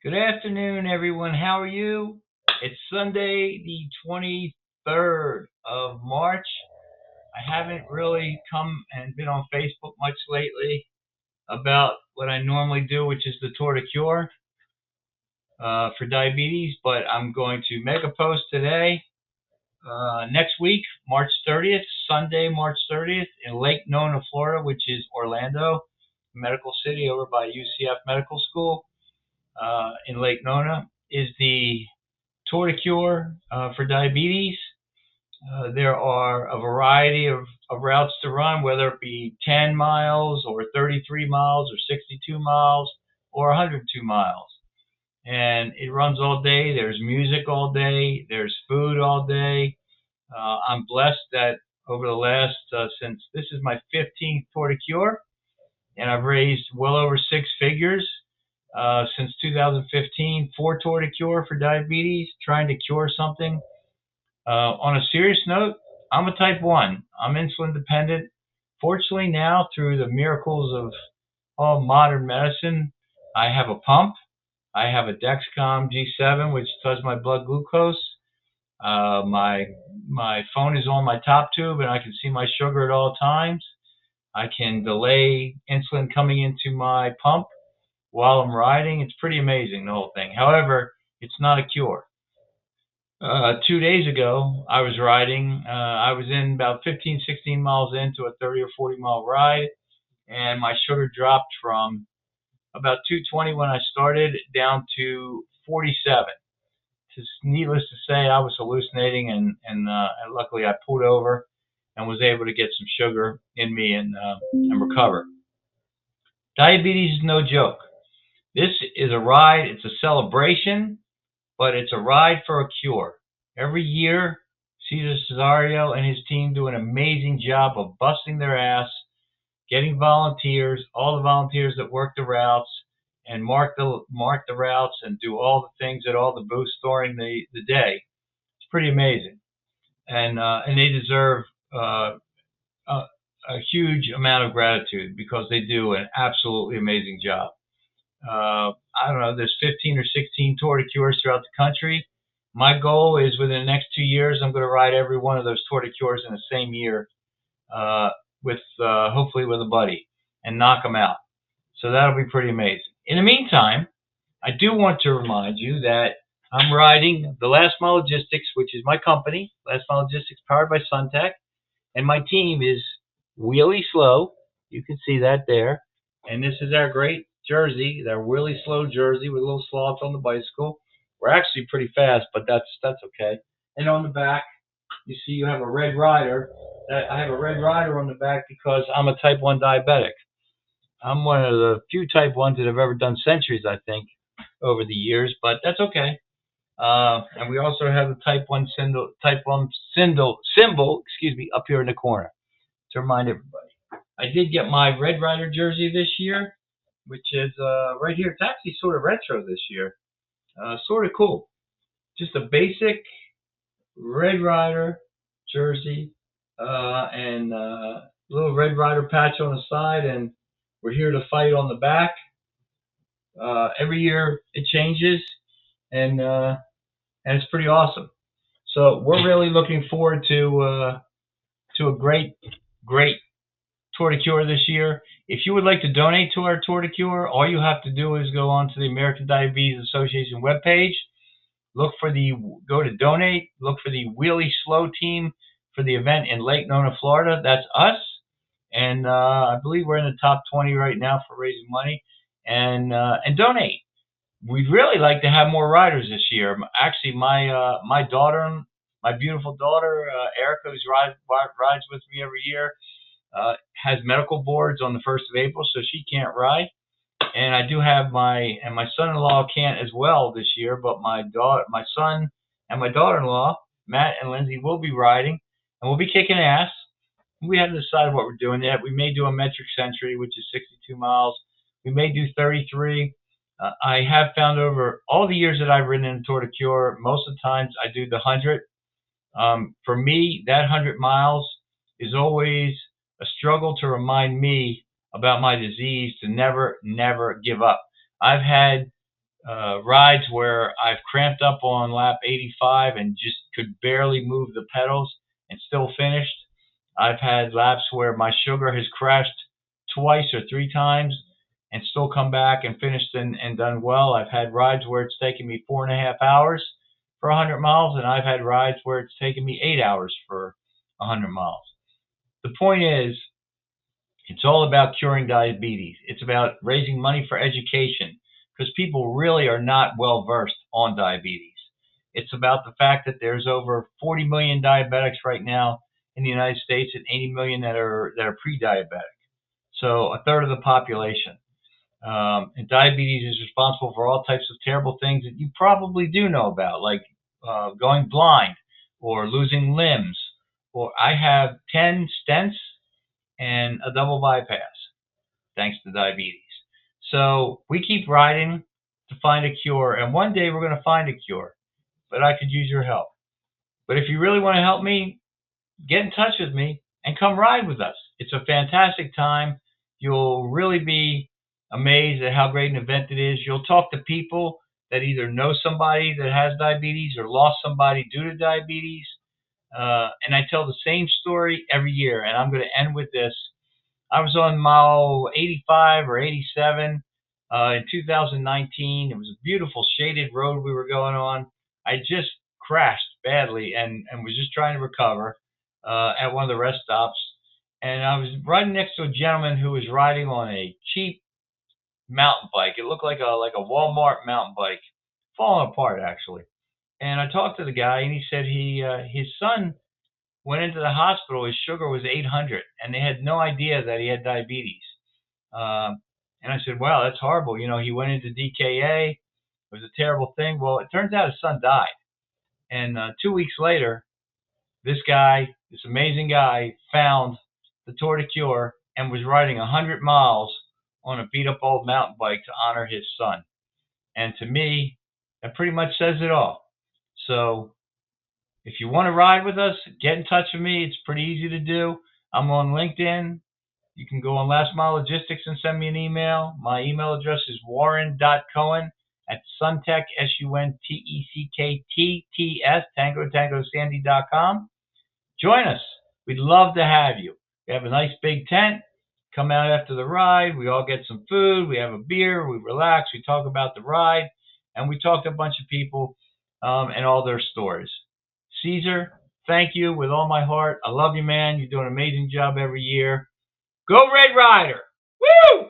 Good afternoon, everyone. How are you? It's Sunday, the 23rd of March. I haven't really come and been on Facebook much lately about what I normally do, which is the Tour de Cure for diabetes, but I'm going to make a post today. Next week, March 30th, Sunday, March 30th, in Lake Nona, Florida, which is Orlando, medical city over by UCF Medical School in Lake Nona, is the Tour de Cure for diabetes. There are a variety of routes to run, whether it be 10 miles or 33 miles or 62 miles or 102 miles. And it runs all day. There's music all day. There's food all day. I'm blessed that over the last, since this is my 15th Tour de Cure, and I've raised well over six figures since 2015 for Tour de Cure for diabetes, trying to cure something. On a serious note, I'm a type 1. I'm insulin dependent. Fortunately, now, through the miracles of all modern medicine, I have a pump. I have a Dexcom G7, which does my blood glucose. My phone is on my top tube, and I can see my sugar at all times. I can delay insulin coming into my pump while I'm riding. It's pretty amazing, the whole thing. However, it's not a cure. 2 days ago, I was riding. I was in about 15, 16 miles into a 30 or 40 mile ride, and my sugar dropped from about 220 when I started down to 47. Just needless to say, I was hallucinating, and luckily I pulled over and was able to get some sugar in me and recover. Diabetes is no joke. This is a ride. It's a celebration, but it's a ride for a cure. Every year, Cesar Cesario and his team do an amazing job of busting their ass, getting volunteers, all the volunteers that work the routes and mark the routes and do all the things at all the booths during the day. It's pretty amazing, and they deserve a, a huge amount of gratitude because they do an absolutely amazing job. I don't know, there's 15 or 16 Tour de Cures throughout the country. My goal is within the next 2 years, I'm going to ride every one of those Tour de Cures in the same year, with hopefully with a buddy, and knock them out. So that'll be pretty amazing. In the meantime, I do want to remind you that I'm riding the Last Mile Logistics, which is my company, Last Mile Logistics, powered by Suntech, and my team is Wheelie Slow. You can see that there, and this is our great jersey, their Wheelie Slow jersey with little slots on the bicycle. We're actually pretty fast, but that's okay. And on the back, you see you have a red rider. I have a red rider on the back because I'm a type 1 diabetic. I'm one of the few type 1s that have ever done centuries, I think, over the years, but that's okay. And we also have the type 1 symbol, up here in the corner to remind everybody. I did get my Red Rider jersey this year, which is right here. It's actually sort of retro this year. Sort of cool. Just a basic Red Rider jersey and little Red Rider patch on the side, and we're here to fight on the back. Every year it changes, and it's pretty awesome. So we're really looking forward to a great Tour de Cure this year. If you would like to donate to our Tour de Cure, all you have to do is go on to the American Diabetes Association webpage, go to donate, look for the Wheelie Slow team for the event in Lake Nona, Florida. That's us, and I believe we're in the top 20 right now for raising money, and donate. We'd really like to have more riders this year. Actually, my daughter, my beautiful daughter, Erica, who rides with me every year, has medical boards on the 1st of April, so she can't ride. And I do have my son-in-law can't as well this year, but my son, and my daughter-in-law, Matt and Lindsay, will be riding, and we'll be kicking ass. We haven't decided what we're doing yet. We may do a metric century, which is 62 miles. We may do 33. I have found over all the years that I've ridden in Tour de Cure, most of the times I do the 100. For me, that 100 miles is always a struggle to remind me about my disease, to never give up. I've had rides where I've cramped up on lap 85 and just could barely move the pedals and still finished. I've had laps where my sugar has crashed twice or three times and still come back and finished and done well. I've had rides where it's taken me 4.5 hours for 100 miles, and I've had rides where it's taken me 8 hours for 100 miles. The point is, it's all about curing diabetes. It's about raising money for education because people really are not well versed on diabetes. It's about the fact that there's over 40 million diabetics right now in the United States and 80 million that are pre-diabetic. So a third of the population. And diabetes is responsible for all types of terrible things that you probably do know about, like going blind or losing limbs. Or I have 10 stents and a double bypass thanks to diabetes. So we keep riding to find a cure, and one day we're going to find a cure, but I could use your help. But if you really want to help me, get in touch with me and come ride with us. It's a fantastic time. You'll really be amazed at how great an event it is. You'll talk to people that either know somebody that has diabetes or lost somebody due to diabetes. And I tell the same story every year, and I'm going to end with this. I was on mile 85 or 87 in 2019. It was a beautiful shaded road we were going on. I just crashed badly and was just trying to recover at one of the rest stops. And I was riding next to a gentleman who was riding on a cheap mountain bike. It looked like a Walmart mountain bike, falling apart actually. And I talked to the guy, and he said his son went into the hospital. His sugar was 800, and they had no idea that he had diabetes. And I said, "Wow, that's horrible." You know, he went into DKA. It was a terrible thing. Well, it turns out his son died. And 2 weeks later, this guy, this amazing guy, found the Tour de Cure and was riding 100 miles on a beat-up old mountain bike to honor his son. And to me, that pretty much says it all. So if you want to ride with us, get in touch with me. It's pretty easy to do. I'm on LinkedIn. You can go on Last Mile Logistics and send me an email. My email address is warren.cohen@suntech, SUNTECKTTS, Tango Sandy.com. Join us. We'd love to have you. We have a nice big tent. Come out after the ride. We all get some food. We have a beer. We relax. We talk about the ride. And we talk to a bunch of people and all their stories. Caesar, thank you with all my heart. I love you, man. You do an amazing job every year. Go Red Rider! Woo!